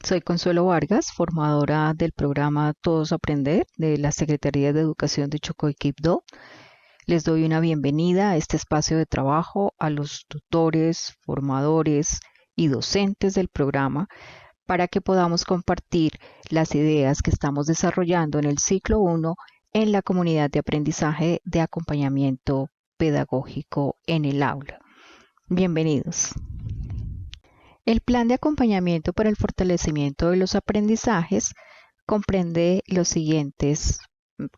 Soy Consuelo Vargas, formadora del programa Todos Aprender de la Secretaría de Educación de Chocó y Quibdó. Les doy una bienvenida a este espacio de trabajo a los tutores, formadores y docentes del programa para que podamos compartir las ideas que estamos desarrollando en el ciclo 1 en la comunidad de aprendizaje de acompañamiento pedagógico en el aula. Bienvenidos. El plan de acompañamiento para el fortalecimiento de los aprendizajes comprende los siguientes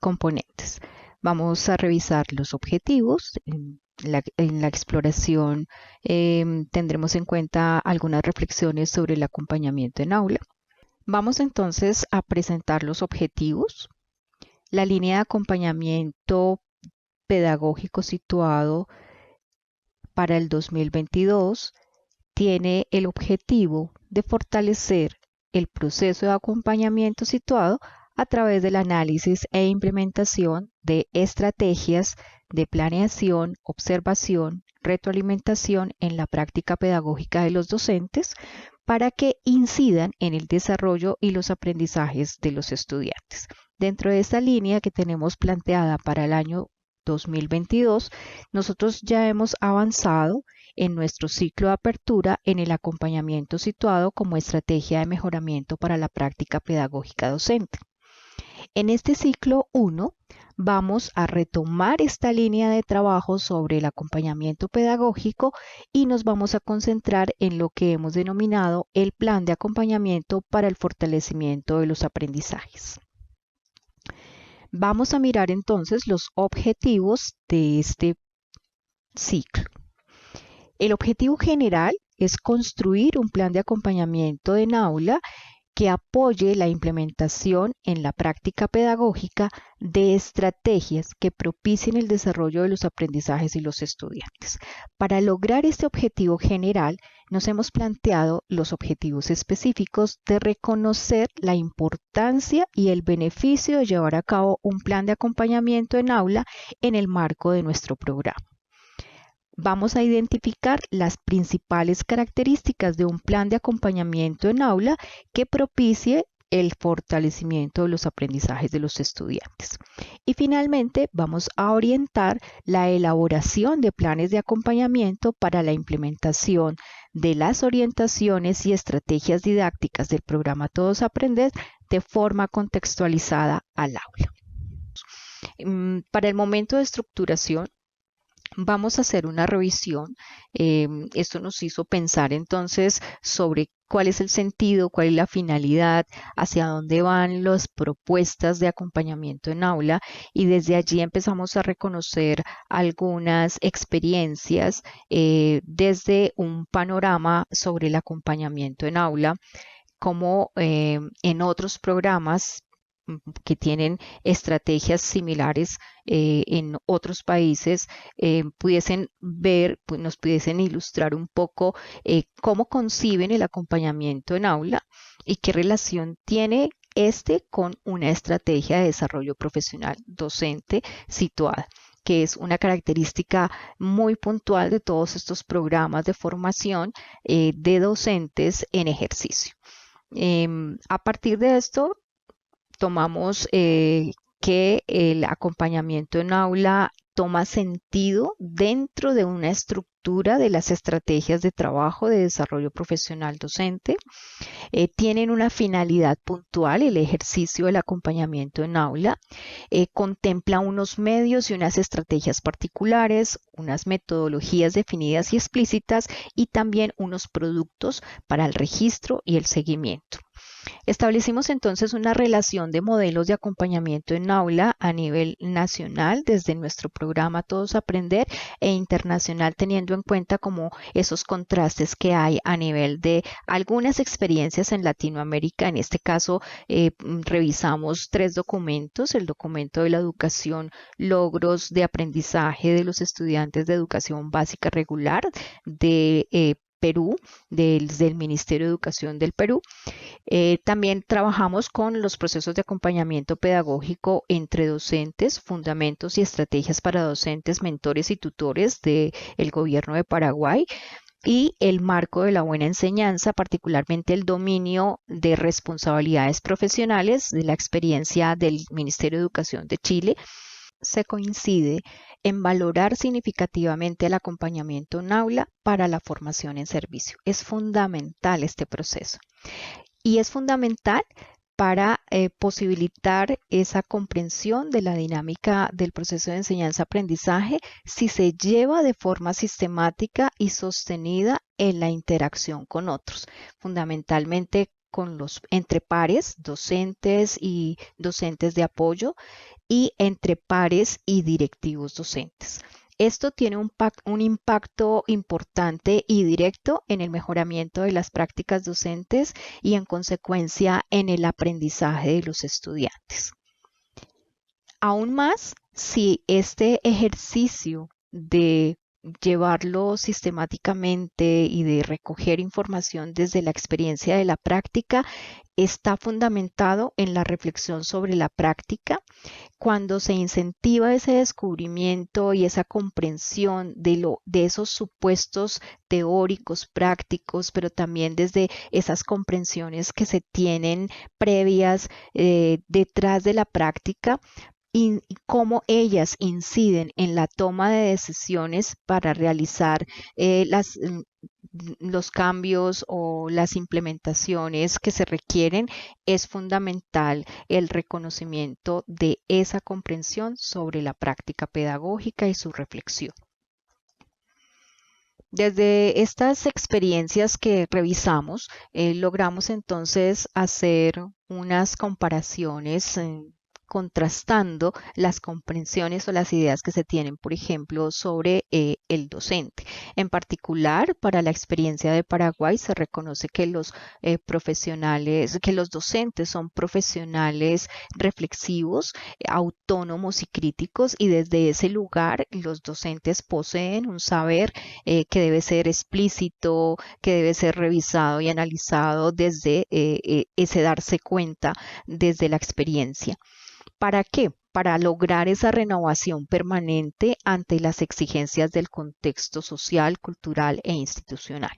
componentes. Vamos a revisar los objetivos. En la exploración tendremos en cuenta algunas reflexiones sobre el acompañamiento en aula. Vamos entonces a presentar los objetivos. La línea de acompañamiento pedagógico situado para el 2022 tiene el objetivo de fortalecer el proceso de acompañamiento situado a través del análisis e implementación de estrategias de planeación, observación, retroalimentación en la práctica pedagógica de los docentes para que incidan en el desarrollo y los aprendizajes de los estudiantes. Dentro de esta línea que tenemos planteada para el año 2022, nosotros ya hemos avanzado en nuestro ciclo de apertura en el acompañamiento situado como estrategia de mejoramiento para la práctica pedagógica docente. En este ciclo 1 vamos a retomar esta línea de trabajo sobre el acompañamiento pedagógico y nos vamos a concentrar en lo que hemos denominado el plan de acompañamiento para el fortalecimiento de los aprendizajes. Vamos a mirar entonces los objetivos de este ciclo. El objetivo general es construir un plan de acompañamiento en aula que apoye la implementación en la práctica pedagógica de estrategias que propicien el desarrollo de los aprendizajes y los estudiantes. Para lograr este objetivo general, nos hemos planteado los objetivos específicos de reconocer la importancia y el beneficio de llevar a cabo un plan de acompañamiento en aula en el marco de nuestro programa. Vamos a identificar las principales características de un plan de acompañamiento en aula que propicie el fortalecimiento de los aprendizajes de los estudiantes. Y finalmente vamos a orientar la elaboración de planes de acompañamiento para la implementación de las orientaciones y estrategias didácticas del programa Todos Aprender de forma contextualizada al aula. Para el momento de estructuración, vamos a hacer una revisión. Esto nos hizo pensar entonces sobre cuál es el sentido, cuál es la finalidad, hacia dónde van las propuestas de acompañamiento en aula, y desde allí empezamos a reconocer algunas experiencias desde un panorama sobre el acompañamiento en aula, como en otros programas que tienen estrategias similares en otros países pudiesen ver, nos pudiesen ilustrar un poco cómo conciben el acompañamiento en aula y qué relación tiene este con una estrategia de desarrollo profesional docente situada, que es una característica muy puntual de todos estos programas de formación de docentes en ejercicio. A partir de esto, tomamos que el acompañamiento en aula toma sentido dentro de una estructura de las estrategias de trabajo de desarrollo profesional docente. Tienen una finalidad puntual, el ejercicio del acompañamiento en aula. Contempla unos medios y unas estrategias particulares, unas metodologías definidas y explícitas y también unos productos para el registro y el seguimiento. Establecimos entonces una relación de modelos de acompañamiento en aula a nivel nacional desde nuestro programa Todos Aprender e internacional, teniendo en cuenta como esos contrastes que hay a nivel de algunas experiencias en Latinoamérica. En este caso, revisamos 3 documentos: el documento de la educación, logros de aprendizaje de los estudiantes de educación básica regular de Perú, desde el Ministerio de Educación del Perú. También trabajamos con los procesos de acompañamiento pedagógico entre docentes, fundamentos y estrategias para docentes, mentores y tutores del Gobierno de Paraguay. y el marco de la buena enseñanza, particularmente el dominio de responsabilidades profesionales de la experiencia del Ministerio de Educación de Chile, se coincide en valorar significativamente el acompañamiento en aula para la formación en servicio. Es fundamental este proceso y es fundamental para posibilitar esa comprensión de la dinámica del proceso de enseñanza-aprendizaje si se lleva de forma sistemática y sostenida en la interacción con otros, fundamentalmente entre pares, docentes y docentes de apoyo, y entre pares y directivos docentes. Esto tiene un impacto importante y directo en el mejoramiento de las prácticas docentes y en consecuencia en el aprendizaje de los estudiantes. Aún más, si este ejercicio de llevarlo sistemáticamente y de recoger información desde la experiencia de la práctica está fundamentado en la reflexión sobre la práctica, cuando se incentiva ese descubrimiento y esa comprensión de esos supuestos teóricos, prácticos, pero también desde esas comprensiones que se tienen previas detrás de la práctica, y cómo ellas inciden en la toma de decisiones para realizar los cambios o las implementaciones que se requieren, es fundamental el reconocimiento de esa comprensión sobre la práctica pedagógica y su reflexión. Desde estas experiencias que revisamos, logramos entonces hacer unas comparaciones contrastando las comprensiones o las ideas que se tienen, por ejemplo, sobre el docente. En particular, para la experiencia de Paraguay se reconoce que los docentes son profesionales reflexivos, autónomos y críticos, y desde ese lugar los docentes poseen un saber que debe ser explícito, que debe ser revisado y analizado desde ese darse cuenta desde la experiencia. ¿Para qué? Para lograr esa renovación permanente ante las exigencias del contexto social, cultural e institucional.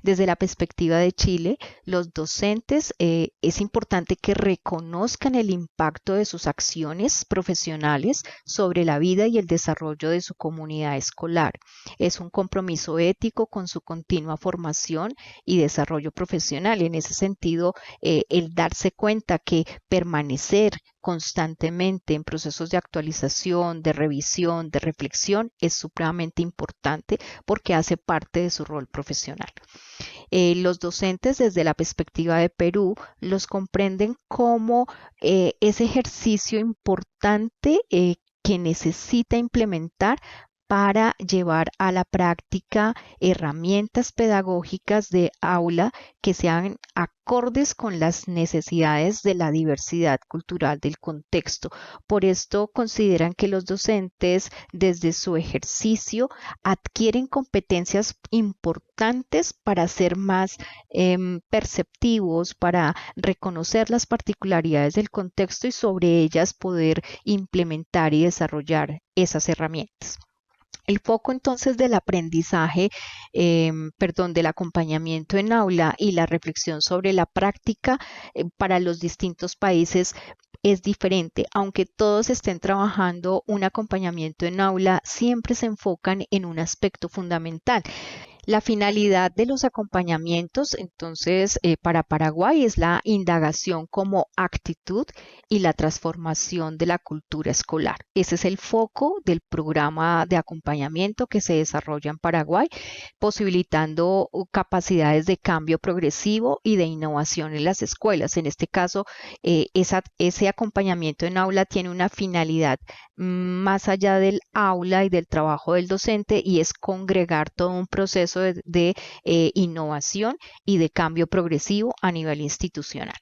Desde la perspectiva de Chile, los docentes es importante que reconozcan el impacto de sus acciones profesionales sobre la vida y el desarrollo de su comunidad escolar. Es un compromiso ético con su continua formación y desarrollo profesional. En ese sentido, el darse cuenta que permanecer constantemente en procesos de actualización, de revisión, de reflexión es supremamente importante porque hace parte de su rol profesional. Los docentes desde la perspectiva de Perú los comprenden como ese ejercicio importante que necesita implementar para llevar a la práctica herramientas pedagógicas de aula que sean acordes con las necesidades de la diversidad cultural del contexto. Por esto consideran que los docentes desde su ejercicio adquieren competencias importantes para ser más perceptivos, para reconocer las particularidades del contexto y sobre ellas poder implementar y desarrollar esas herramientas. El foco entonces del aprendizaje, del acompañamiento en aula y la reflexión sobre la práctica para los distintos países es diferente. Aunque todos estén trabajando un acompañamiento en aula, siempre se enfocan en un aspecto fundamental. La finalidad de los acompañamientos, entonces, para Paraguay es la indagación como actitud y la transformación de la cultura escolar. Ese es el foco del programa de acompañamiento que se desarrolla en Paraguay, posibilitando capacidades de cambio progresivo y de innovación en las escuelas. En este caso, ese acompañamiento en aula tiene una finalidad más allá del aula y del trabajo del docente, y es congregar todo un proceso de innovación y de cambio progresivo a nivel institucional.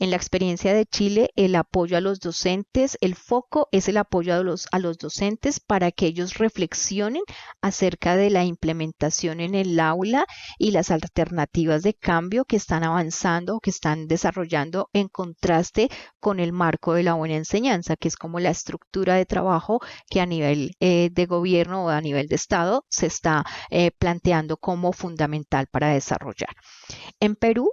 En la experiencia de Chile, el apoyo a los docentes, el foco es el apoyo a los docentes para que ellos reflexionen acerca de la implementación en el aula y las alternativas de cambio que están avanzando o que están desarrollando en contraste con el marco de la buena enseñanza, que es como la estructura de trabajo que a nivel de gobierno o a nivel de Estado se está planteando como fundamental para desarrollar. En Perú,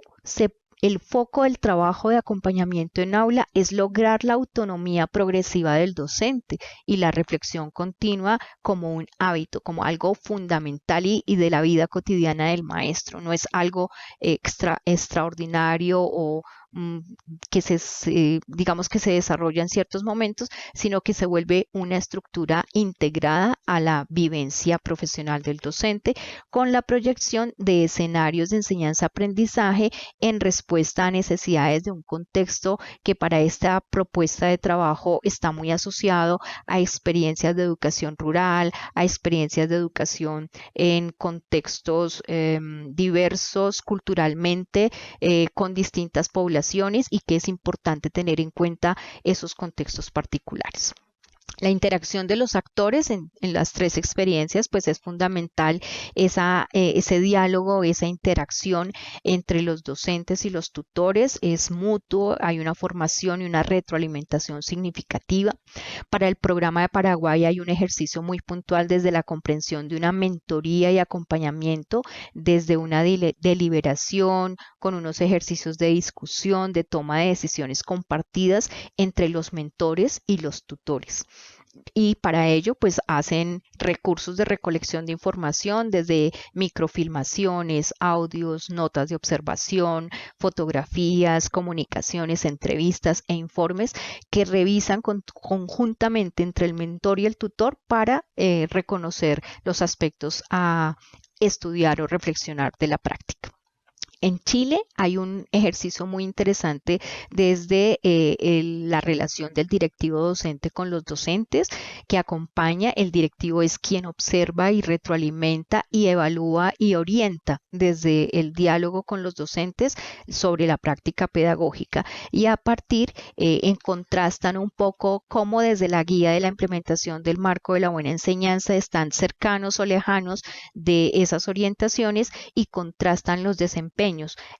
el foco del trabajo de acompañamiento en aula es lograr la autonomía progresiva del docente y la reflexión continua como un hábito, como algo fundamental y de la vida cotidiana del maestro. No es algo extraordinario o que digamos que se desarrolla en ciertos momentos, sino que se vuelve una estructura integrada a la vivencia profesional del docente con la proyección de escenarios de enseñanza-aprendizaje en respuesta a necesidades de un contexto que para esta propuesta de trabajo está muy asociado a experiencias de educación rural, a experiencias de educación en contextos diversos culturalmente, con distintas poblaciones y que es importante tener en cuenta esos contextos particulares. La interacción de los actores en las tres experiencias, pues es fundamental ese diálogo, esa interacción entre los docentes y los tutores, es mutuo, hay una formación y una retroalimentación significativa. Para el programa de Paraguay hay un ejercicio muy puntual desde la comprensión de una mentoría y acompañamiento, desde una deliberación, con unos ejercicios de discusión, de toma de decisiones compartidas entre los mentores y los tutores. Y para ello pues hacen recursos de recolección de información desde microfilmaciones, audios, notas de observación, fotografías, comunicaciones, entrevistas e informes que revisan conjuntamente entre el mentor y el tutor para reconocer los aspectos a estudiar o reflexionar de la práctica. En Chile hay un ejercicio muy interesante desde la relación del directivo docente con los docentes que acompaña. El directivo es quien observa y retroalimenta y evalúa y orienta desde el diálogo con los docentes sobre la práctica pedagógica y a partir contrastan un poco cómo desde la guía de la implementación del marco de la buena enseñanza están cercanos o lejanos de esas orientaciones y contrastan los desempeños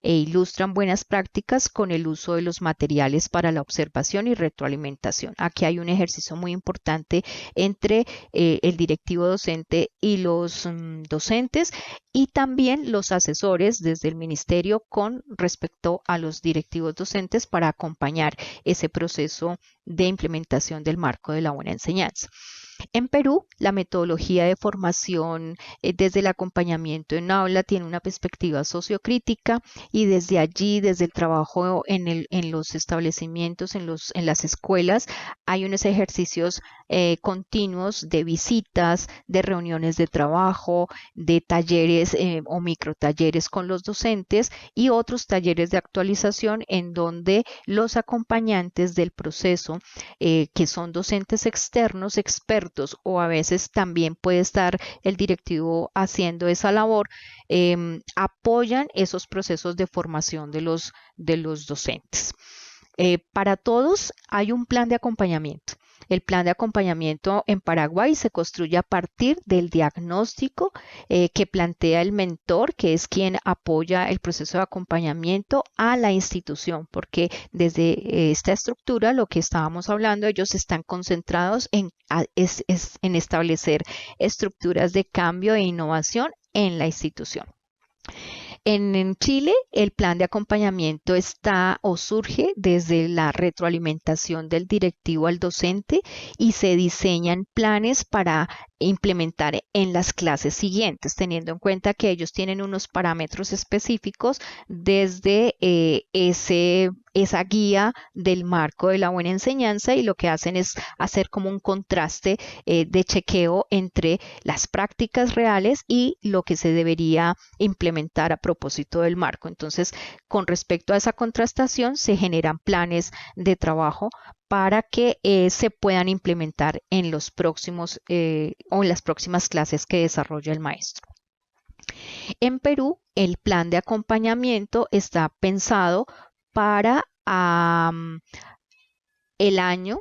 e ilustran buenas prácticas con el uso de los materiales para la observación y retroalimentación. Aquí hay un ejercicio muy importante entre el directivo docente y los docentes y también los asesores desde el ministerio con respecto a los directivos docentes para acompañar ese proceso de implementación del marco de la buena enseñanza. En Perú, la metodología de formación desde el acompañamiento en aula tiene una perspectiva sociocrítica y desde allí, desde el trabajo en los establecimientos, en las escuelas, hay unos ejercicios continuos de visitas, de reuniones de trabajo, de talleres o microtalleres con los docentes y otros talleres de actualización en donde los acompañantes del proceso, que son docentes externos, expertos, o a veces también puede estar el directivo haciendo esa labor, apoyan esos procesos de formación de los docentes. Para todos hay un plan de acompañamiento. El plan de acompañamiento en Paraguay se construye a partir del diagnóstico que plantea el mentor, que es quien apoya el proceso de acompañamiento a la institución, porque desde esta estructura, lo que estábamos hablando, ellos están concentrados en establecer estructuras de cambio e innovación en la institución. En Chile, el plan de acompañamiento está o surge desde la retroalimentación del directivo al docente y se diseñan planes para implementar en las clases siguientes, teniendo en cuenta que ellos tienen unos parámetros específicos desde esa guía del marco de la buena enseñanza y lo que hacen es hacer como un contraste de chequeo entre las prácticas reales y lo que se debería implementar a propósito del marco. Entonces, con respecto a esa contrastación, se generan planes de trabajo para que se puedan implementar en los próximos o en las próximas clases que desarrolla el maestro. En Perú, el plan de acompañamiento está pensado para el año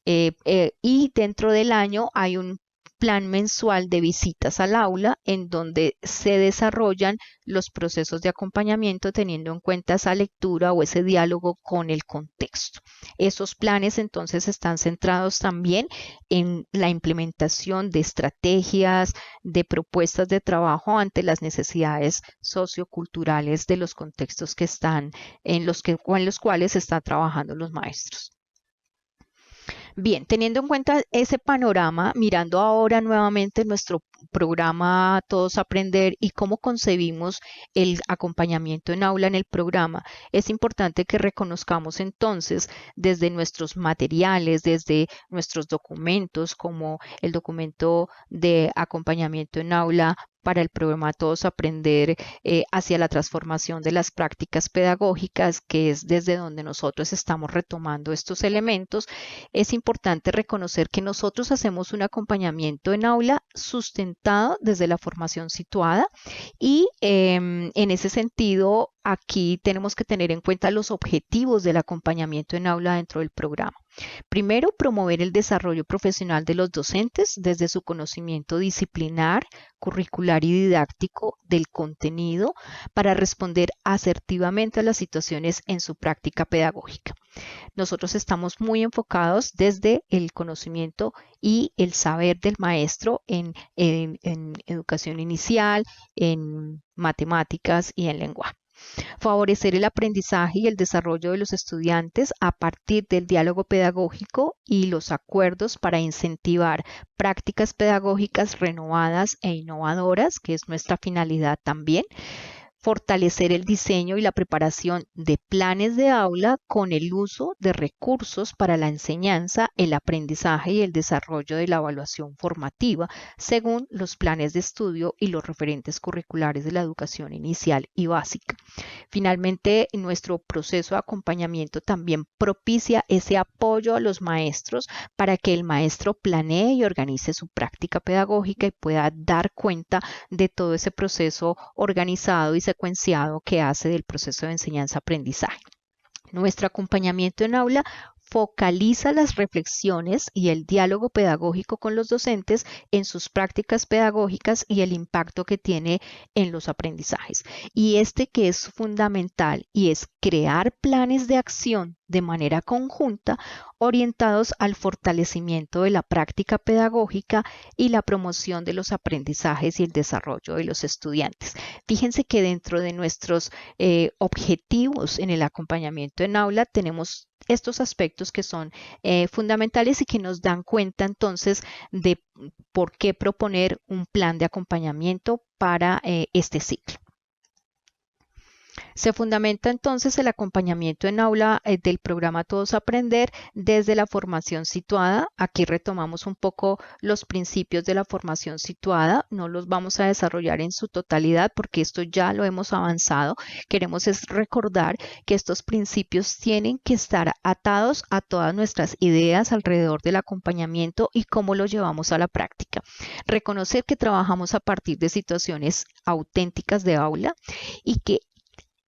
y dentro del año hay un plan mensual de visitas al aula en donde se desarrollan los procesos de acompañamiento teniendo en cuenta esa lectura o ese diálogo con el contexto. Esos planes entonces están centrados también en la implementación de estrategias, de propuestas de trabajo ante las necesidades socioculturales de los contextos que están en los cuales están trabajando los maestros. Bien, teniendo en cuenta ese panorama, mirando ahora nuevamente nuestro programa Todos Aprender y cómo concebimos el acompañamiento en aula en el programa, es importante que reconozcamos entonces desde nuestros materiales, desde nuestros documentos, como el documento de acompañamiento en aula para el programa Todos Aprender hacia la transformación de las prácticas pedagógicas, que es desde donde nosotros estamos retomando estos elementos. Es importante reconocer que nosotros hacemos un acompañamiento en aula sustentado desde la formación situada y en ese sentido aquí tenemos que tener en cuenta los objetivos del acompañamiento en aula dentro del programa. Primero, promover el desarrollo profesional de los docentes desde su conocimiento disciplinar, curricular y didáctico del contenido para responder asertivamente a las situaciones en su práctica pedagógica. Nosotros estamos muy enfocados desde el conocimiento y el saber del maestro en educación inicial, en matemáticas y en lenguaje. Favorecer el aprendizaje y el desarrollo de los estudiantes a partir del diálogo pedagógico y los acuerdos para incentivar prácticas pedagógicas renovadas e innovadoras, que es nuestra finalidad también. Fortalecer el diseño y la preparación de planes de aula con el uso de recursos para la enseñanza, el aprendizaje y el desarrollo de la evaluación formativa según los planes de estudio y los referentes curriculares de la educación inicial y básica. Finalmente, nuestro proceso de acompañamiento también propicia ese apoyo a los maestros para que el maestro planee y organice su práctica pedagógica y pueda dar cuenta de todo ese proceso organizado y secuenciado que hace del proceso de enseñanza-aprendizaje. Nuestro acompañamiento en aula focaliza las reflexiones y el diálogo pedagógico con los docentes en sus prácticas pedagógicas y el impacto que tiene en los aprendizajes. Y este que es fundamental y es crear planes de acción de manera conjunta orientados al fortalecimiento de la práctica pedagógica y la promoción de los aprendizajes y el desarrollo de los estudiantes. Fíjense que dentro de nuestros objetivos en el acompañamiento en aula tenemos estos aspectos que son fundamentales y que nos dan cuenta entonces de por qué proponer un plan de acompañamiento para este ciclo. Se fundamenta entonces el acompañamiento en aula del programa Todos Aprender desde la formación situada. Aquí retomamos un poco los principios de la formación situada. No los vamos a desarrollar en su totalidad porque esto ya lo hemos avanzado. Queremos es recordar que estos principios tienen que estar atados a todas nuestras ideas alrededor del acompañamiento y cómo lo llevamos a la práctica. Reconocer que trabajamos a partir de situaciones auténticas de aula y que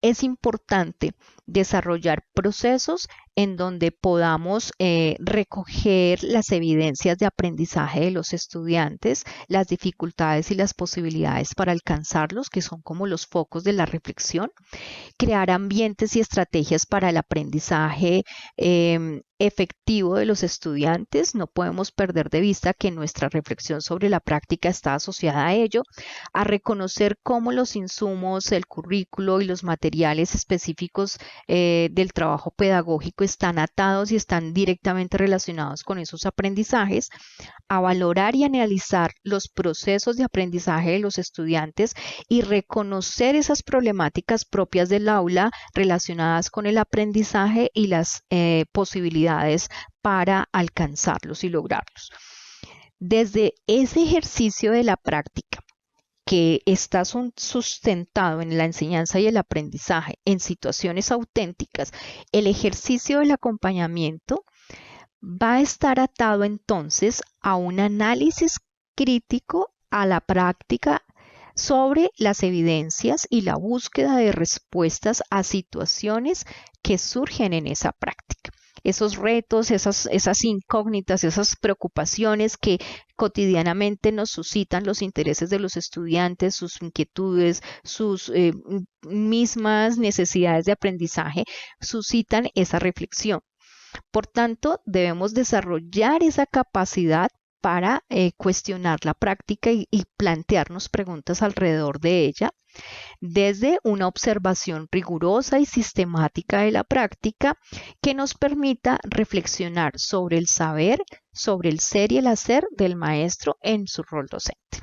es importante desarrollar procesos en donde podamos recoger las evidencias de aprendizaje de los estudiantes, las dificultades y las posibilidades para alcanzarlos, que son como los focos de la reflexión, crear ambientes y estrategias para el aprendizaje efectivo de los estudiantes. No podemos perder de vista que nuestra reflexión sobre la práctica está asociada a ello, a reconocer cómo los insumos, el currículo y los materiales específicos del trabajo pedagógico están atados y están directamente relacionados con esos aprendizajes, a valorar y analizar los procesos de aprendizaje de los estudiantes y reconocer esas problemáticas propias del aula relacionadas con el aprendizaje y las posibilidades para alcanzarlos y lograrlos. Desde ese ejercicio de la práctica que está sustentado en la enseñanza y el aprendizaje en situaciones auténticas, el ejercicio del acompañamiento va a estar atado entonces a un análisis crítico a la práctica sobre las evidencias y la búsqueda de respuestas a situaciones que surgen en esa práctica. Esos retos, esas incógnitas, esas preocupaciones que cotidianamente nos suscitan los intereses de los estudiantes, sus inquietudes, sus mismas necesidades de aprendizaje, suscitan esa reflexión. Por tanto, debemos desarrollar esa capacidad para cuestionar la práctica y plantearnos preguntas alrededor de ella, desde una observación rigurosa y sistemática de la práctica que nos permita reflexionar sobre el saber, sobre el ser y el hacer del maestro en su rol docente.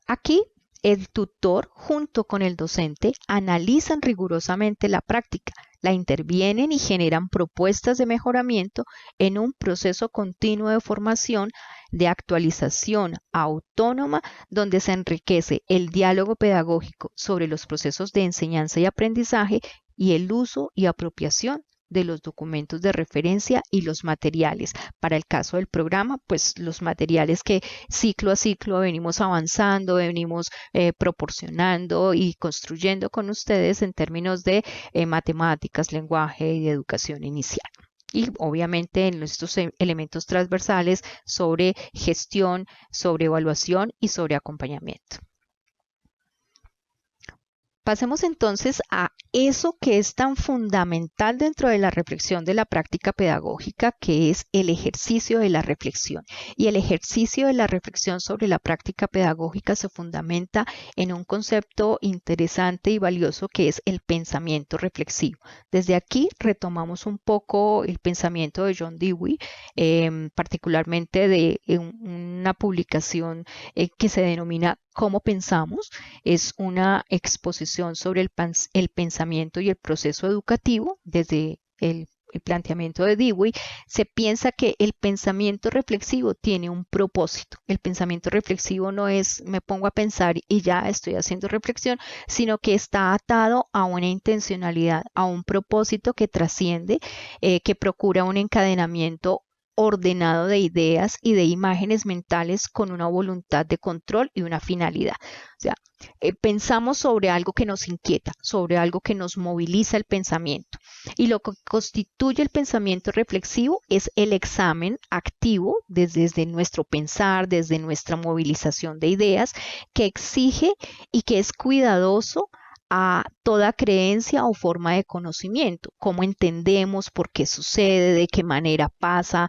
Aquí, el tutor junto con el docente analizan rigurosamente la práctica, la intervienen y generan propuestas de mejoramiento en un proceso continuo de formación, de actualización autónoma, donde se enriquece el diálogo pedagógico sobre los procesos de enseñanza y aprendizaje y el uso y apropiación de los documentos de referencia y los materiales. Para el caso del programa, pues los materiales que ciclo a ciclo venimos avanzando, venimos proporcionando y construyendo con ustedes en términos de matemáticas, lenguaje y de educación inicial. Y obviamente en estos elementos transversales sobre gestión, sobre evaluación y sobre acompañamiento. Pasemos entonces a eso que es tan fundamental dentro de la reflexión de la práctica pedagógica, que es el ejercicio de la reflexión. Y el ejercicio de la reflexión sobre la práctica pedagógica se fundamenta en un concepto interesante y valioso que es el pensamiento reflexivo. Desde aquí retomamos un poco el pensamiento de John Dewey, particularmente de una publicación que se denomina ¿Cómo pensamos? Es una exposición sobre el pensamiento y el proceso educativo. Desde el planteamiento de Dewey, se piensa que el pensamiento reflexivo tiene un propósito. El pensamiento reflexivo no es me pongo a pensar y ya estoy haciendo reflexión, sino que está atado a una intencionalidad, a un propósito que trasciende, que procura un encadenamiento ordenado de ideas y de imágenes mentales con una voluntad de control y una finalidad. O sea, pensamos sobre algo que nos inquieta, sobre algo que nos moviliza el pensamiento. Y lo que constituye el pensamiento reflexivo es el examen activo desde nuestro pensar, desde nuestra movilización de ideas, que exige y que es cuidadoso a toda creencia o forma de conocimiento, cómo entendemos, por qué sucede, de qué manera pasa,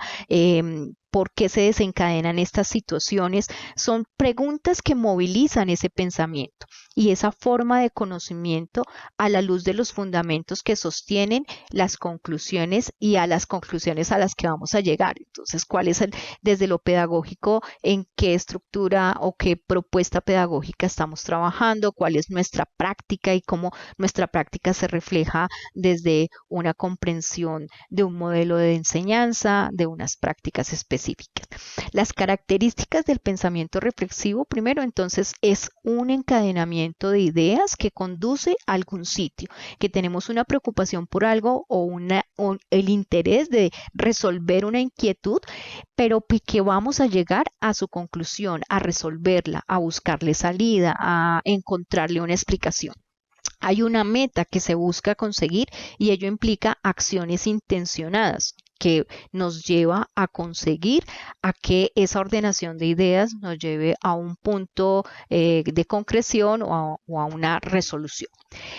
por qué se desencadenan estas situaciones. Son preguntas que movilizan ese pensamiento y esa forma de conocimiento a la luz de los fundamentos que sostienen las conclusiones y a las conclusiones a las que vamos a llegar. Entonces, ¿cuál es desde lo pedagógico, en qué estructura o qué propuesta pedagógica estamos trabajando? ¿Cuál es nuestra práctica y cómo nuestra práctica se refleja desde una comprensión de un modelo de enseñanza, de unas prácticas específicas? Las características del pensamiento reflexivo, primero, entonces, es un encadenamiento de ideas que conduce a algún sitio, que tenemos una preocupación por algo o el interés de resolver una inquietud, pero que vamos a llegar a su conclusión, a resolverla, a buscarle salida, a encontrarle una explicación. Hay una meta que se busca conseguir y ello implica acciones intencionadas que nos lleva a conseguir a que esa ordenación de ideas nos lleve a un punto de concreción o a una resolución.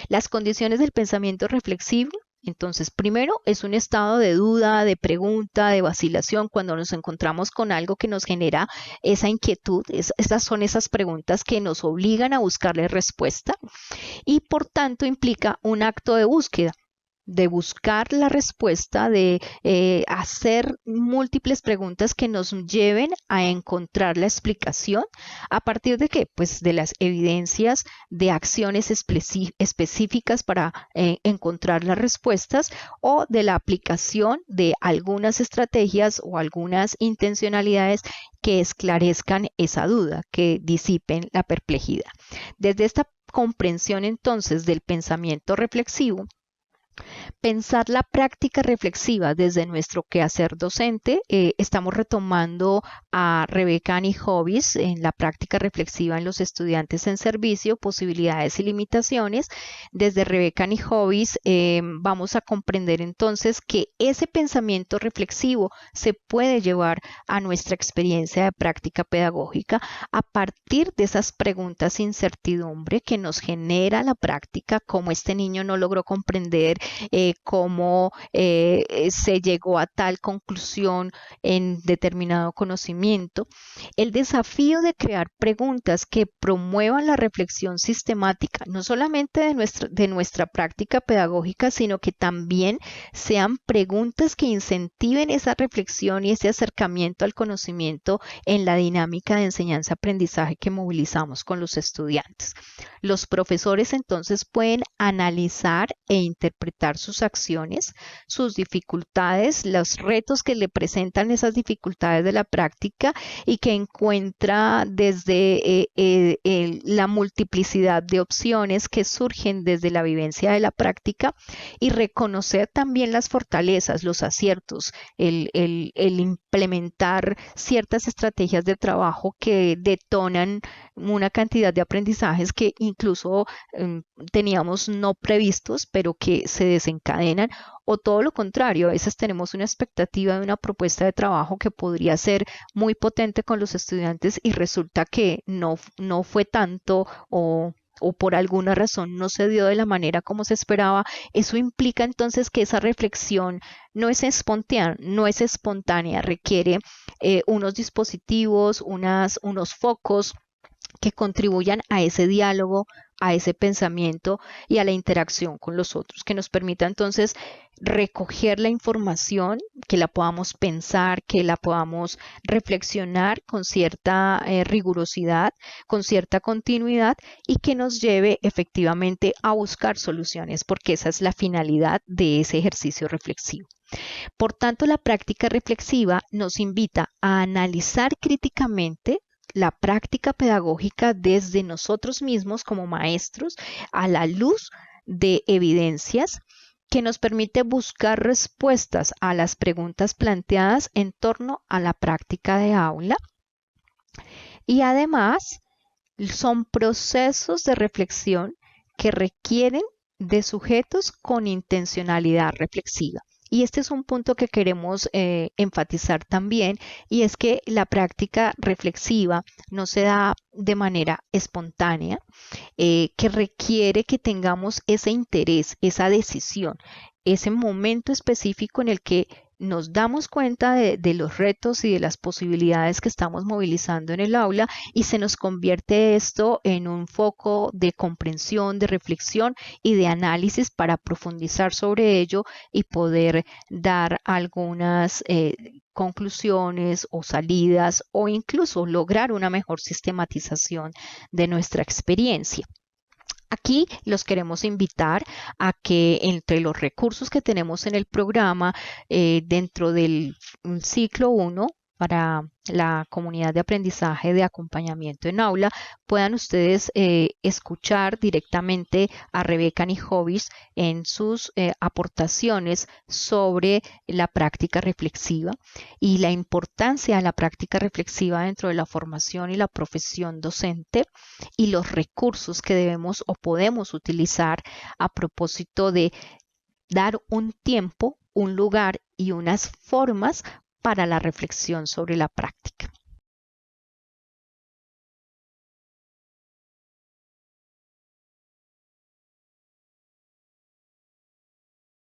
Las condiciones del pensamiento reflexivo. Entonces, primero es un estado de duda, de pregunta, de vacilación cuando nos encontramos con algo que nos genera esa inquietud. Estas son esas preguntas que nos obligan a buscarle respuesta y por tanto implica un acto de búsqueda, de buscar la respuesta, de hacer múltiples preguntas que nos lleven a encontrar la explicación. ¿A partir de qué? Pues de las evidencias de acciones específicas para encontrar las respuestas o de la aplicación de algunas estrategias o algunas intencionalidades que esclarezcan esa duda, que disipen la perplejidad. Desde esta comprensión entonces del pensamiento reflexivo, Pensar la práctica reflexiva desde nuestro quehacer docente. Estamos retomando a Rebeca Annie Hobbs en la práctica reflexiva en los estudiantes en servicio, posibilidades y limitaciones. Desde Rebeca Annie Hobbs vamos a comprender entonces que ese pensamiento reflexivo se puede llevar a nuestra experiencia de práctica pedagógica a partir de esas preguntas de incertidumbre que nos genera la práctica, como este niño no logró comprender cómo se llegó a tal conclusión en determinado conocimiento. El desafío de crear preguntas que promuevan la reflexión sistemática, no solamente de nuestra práctica pedagógica, sino que también sean preguntas que incentiven esa reflexión y ese acercamiento al conocimiento en la dinámica de enseñanza-aprendizaje que movilizamos con los estudiantes. Los profesores entonces pueden analizar e interpretar sus acciones, sus dificultades, los retos que le presentan esas dificultades de la práctica y que encuentra desde la multiplicidad de opciones que surgen desde la vivencia de la práctica y reconocer también las fortalezas, los aciertos, el implementar ciertas estrategias de trabajo que detonan una cantidad de aprendizajes que incluso teníamos no previstos, pero que se desencadenan, o todo lo contrario, a veces tenemos una expectativa de una propuesta de trabajo que podría ser muy potente con los estudiantes y resulta que no fue tanto o por alguna razón no se dio de la manera como se esperaba. Eso implica entonces que esa reflexión no es espontánea, requiere unos dispositivos, unos focos que contribuyan a ese diálogo, a ese pensamiento y a la interacción con los otros, que nos permita entonces recoger la información, que la podamos pensar, que la podamos reflexionar con cierta rigurosidad, con cierta continuidad y que nos lleve efectivamente a buscar soluciones, porque esa es la finalidad de ese ejercicio reflexivo. Por tanto, la práctica reflexiva nos invita a analizar críticamente la práctica pedagógica desde nosotros mismos como maestros a la luz de evidencias que nos permite buscar respuestas a las preguntas planteadas en torno a la práctica de aula y además son procesos de reflexión que requieren de sujetos con intencionalidad reflexiva. Y este es un punto que queremos enfatizar también, y es que la práctica reflexiva no se da de manera espontánea, que requiere que tengamos ese interés, esa decisión, ese momento específico en el que nos damos cuenta de los retos y de las posibilidades que estamos movilizando en el aula y se nos convierte esto en un foco de comprensión, de reflexión y de análisis para profundizar sobre ello y poder dar algunas conclusiones o salidas o incluso lograr una mejor sistematización de nuestra experiencia. Aquí los queremos invitar a que entre los recursos que tenemos en el programa, dentro del ciclo 1, para la comunidad de aprendizaje de acompañamiento en aula, puedan ustedes escuchar directamente a Rebeca Annie Hobbs en sus aportaciones sobre la práctica reflexiva y la importancia de la práctica reflexiva dentro de la formación y la profesión docente y los recursos que debemos o podemos utilizar a propósito de dar un tiempo, un lugar y unas formas para la reflexión sobre la práctica.